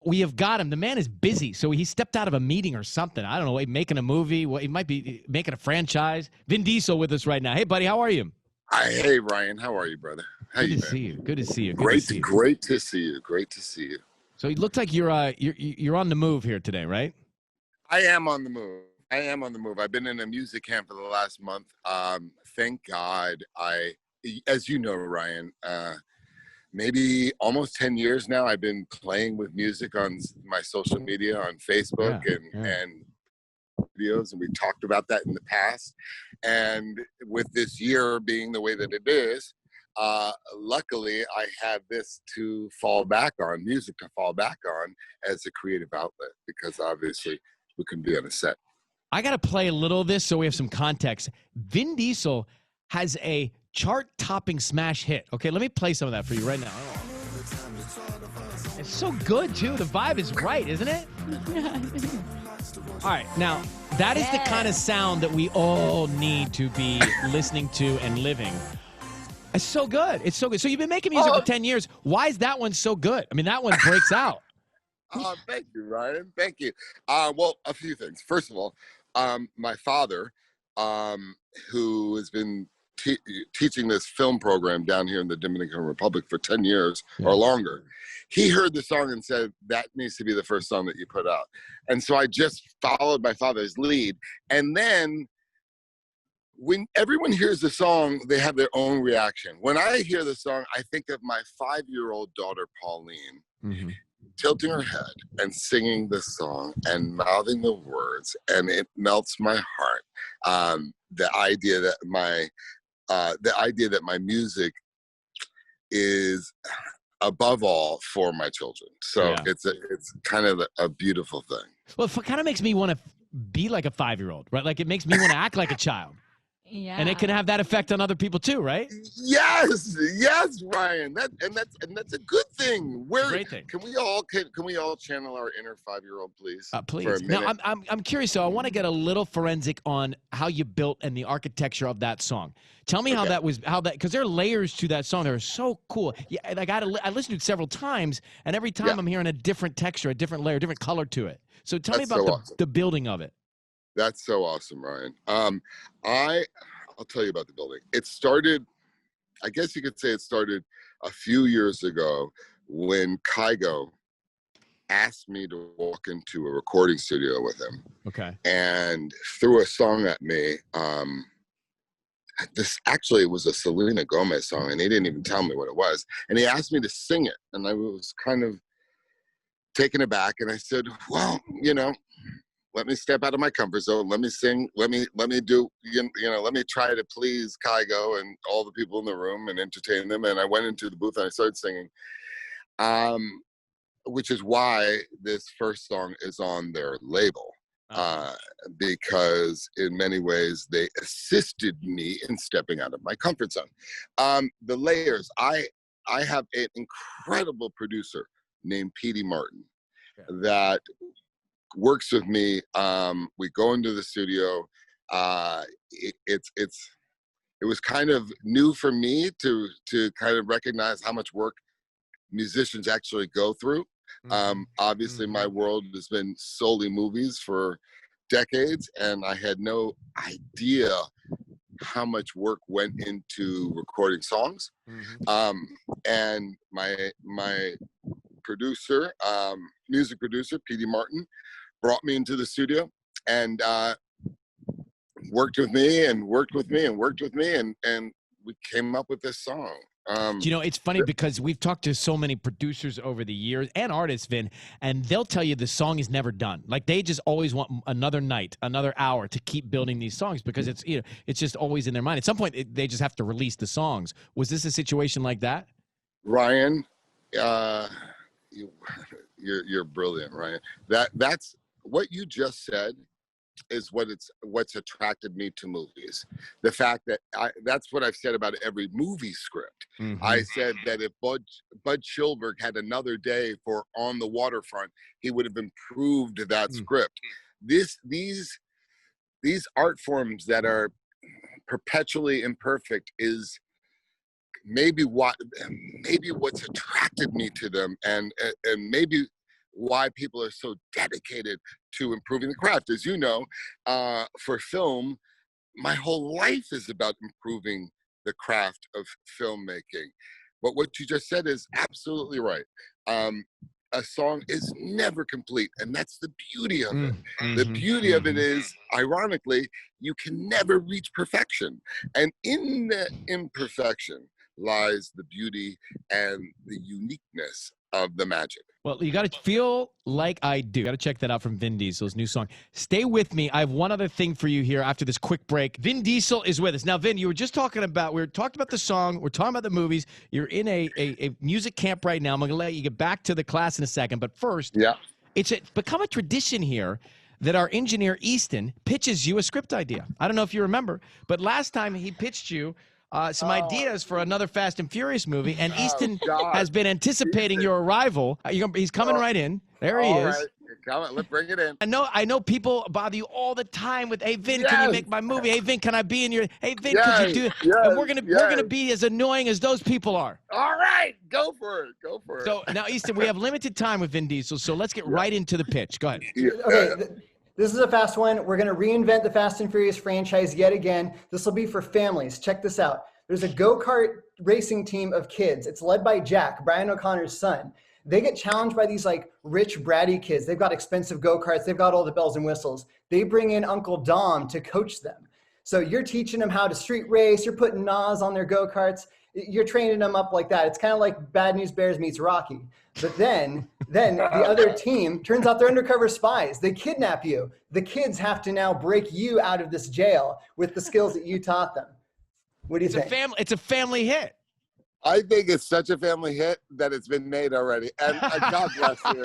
we have got him. The man is busy, so he stepped out of a meeting or something. I don't know, making a movie. He might be making a franchise. Vin Diesel with us right now. Hey, buddy, how are you? Hey, Ryan, how are you, brother? How Good you to been? see you. Good to see you. Good to Great, see you. great to see you. Great to see you. So it looks like you're on the move here today, right? I am on the move. I am on the move. I've been in a music camp for the last month. Thank God. As you know, Ryan, maybe almost 10 years now, I've been playing with music on my social media, on Facebook and videos, and we talked about that in the past. And with this year being the way that it is, luckily I had this to fall back on, music to fall back on as a creative outlet, because obviously we can be on a set. I got to play a little of this so we have some context. Vin Diesel has a chart-topping smash hit. Okay, let me play some of that for you right now. It's so good, too. The vibe is right, isn't it? All right, now, that is the kind of sound that we all need to be listening to and living. It's so good. It's so good. So you've been making music for 10 years. Why is that one so good? I mean, that one breaks out. Thank you, Ryan. Thank you. Well, a few things. First of all, my father, who has been teaching this film program down here in the Dominican Republic for 10 years or longer, he heard the song and said, that needs to be the first song that you put out. And so I just followed my father's lead. And then when everyone hears the song, they have their own reaction. When I hear the song, I think of my 5-year-old daughter, Pauline, tilting her head and singing the song and mouthing the words, and it melts my heart. The idea that my music is above all for my children. So it's kind of a beautiful thing. Well, it kind of makes me want to be like a 5-year-old, right? Like it makes me want to act like a child. Yeah. And it can have that effect on other people too, right? Yes, Ryan. That's a good thing. Great thing. Can we all channel our inner 5-year-old, please? Please. For a minute? Now, I'm curious. So I want to get a little forensic on how you built and the architecture of that song. Tell me because there are layers to that song that are so cool. Yeah, like I listened to it several times, and every time I'm hearing a different texture, a different layer, a different color to it. So tell me about the building of it. That's so awesome, Ryan. I'll tell you about the building. It started, I guess you could say it started a few years ago when Kygo asked me to walk into a recording studio with him. Okay. And threw a song at me. It was a Selena Gomez song, and he didn't even tell me what it was. And he asked me to sing it, and I was kind of taken aback. And I said, well, let me step out of my comfort zone. Let me sing. Let me do, let me try to please Kygo and all the people in the room and entertain them. And I went into the booth and I started singing, which is why this first song is on their label. Because in many ways they assisted me in stepping out of my comfort zone. The layers, I have an incredible producer named Petey Martin that works with me. We go into the studio. It was kind of new for me to kind of recognize how much work musicians actually go through. Obviously my world has been solely movies for decades, and I had no idea how much work went into recording songs. And my producer, music producer, Petey Martin, brought me into the studio and worked with me and we came up with this song. It's funny because we've talked to so many producers over the years and artists, Vin, and they'll tell you the song is never done. Like they just always want another night, another hour to keep building these songs because it's just always in their mind. At some point, they just have to release the songs. Was this a situation like that? Ryan, you're brilliant, Ryan. That's what you just said is what's attracted me to movies. The fact that that's what I've said about every movie script. I said that if Bud Schilberg had another day for On the Waterfront, he would have improved that script. These art forms that are perpetually imperfect is maybe what's attracted me to them, and maybe why people are so dedicated to improving the craft. As you know, for film, my whole life is about improving the craft of filmmaking. But what you just said is absolutely right. A song is never complete, and that's the beauty of it. The beauty of it is, ironically, you can never reach perfection. And in the imperfection lies the beauty and the uniqueness of the magic. Well, you got to feel like I do. Got to check that out from Vin Diesel's new song. Stay with me. I have one other thing for you here after this quick break. Vin Diesel is with us. Now, Vin, you were just talking about, we were talking about the song. We're talking about the movies. You're in a music camp right now. I'm going to let you get back to the class in a second. But first, it's become a tradition here that our engineer, Easton, pitches you a script idea. I don't know if you remember, but last time he pitched you some ideas for another Fast and Furious movie, and Easton has been anticipating your arrival. He's coming right in. There he is. Right. Come on, let's bring it in. I know people bother you all the time with, hey, Vin, can you make my movie? Hey, Vin, can I be in your, hey, Vin, could you do it? And we're gonna be as annoying as those people are. All right, go for it. So now, Easton, we have limited time with Vin Diesel, so let's get right into the pitch. Go ahead. Okay. This is a fast one. We're going to reinvent the Fast and Furious franchise yet again. This will be for families. Check this out. There's a go-kart racing team of kids. It's led by Jack, Brian O'Connor's son. They get challenged by these like rich, bratty kids. They've got expensive go-karts. They've got all the bells and whistles. They bring in Uncle Dom to coach them. So you're teaching them how to street race. You're putting Nas on their go-karts. You're training them up like that. It's kind of like Bad News Bears meets Rocky. But then the other team, turns out they're undercover spies. They kidnap you. The kids have to now break you out of this jail with the skills that you taught them. What do you think? It's a family hit. I think it's such a family hit that it's been made already. And God bless you.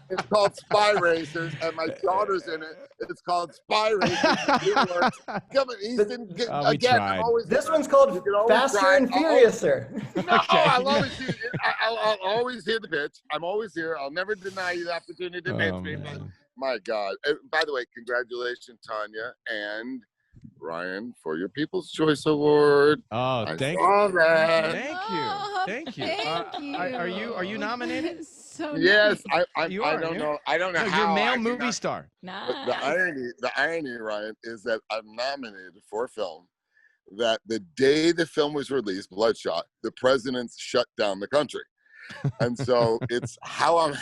It's called Spy Racers, and my daughter's in it. It's called Spy Racers. Come on, Easton. Again, I'm always, this one's called Faster and Furiouser. I'll always hear the pitch. I'm always here. I'll never deny you the opportunity to pitch me. But my God. And by the way, congratulations, Tanya and Ryan, for your People's Choice Award. Oh, thank you. Thank you. Are you nominated? So yes, nice. I don't know. I don't know how. You're male movie star. Nice. The irony, Ryan, is that I'm nominated for a film that the day the film was released, Bloodshot, the president shut down the country, and so it's how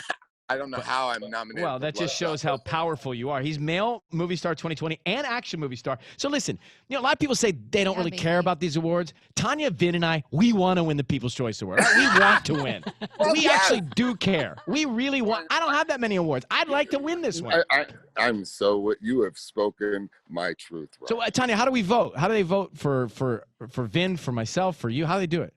I don't know how I'm nominated. Well, that just shows how powerful you are. He's male movie star 2020 and action movie star. So listen, a lot of people say they don't really care about these awards. Tanya, Vin, and I, we want to win the People's Choice Award. We want to win. We actually do care. We really want. I don't have that many awards. I'd like to win this one. I'm so. You have spoken my truth. Right? So, Tanya, how do we vote? How do they vote for Vin, for myself, for you? How do they do it?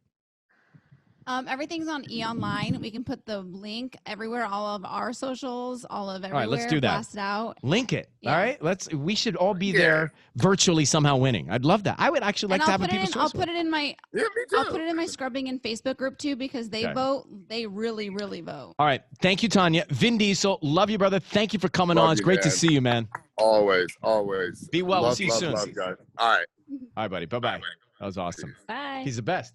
Everything's on eOnline. We can put the link everywhere, all of our socials, all of everywhere. All right, let's do that. Blast it out. Link it. Yeah. All right, we should all be there virtually somehow winning. I'd love that. I would actually like to have a People's Choice Award. I'll put it in my. Yeah, me too. I'll put it in my scrubbing and Facebook group too because they vote. They really, really vote. All right, thank you, Tanya. Vin Diesel, love you, brother. Thank you for coming on. It's great to see you, man. Always. Be well. We'll see you soon. Love, guys. All right. All right, buddy. Bye-bye. That was awesome. Bye. He's the best.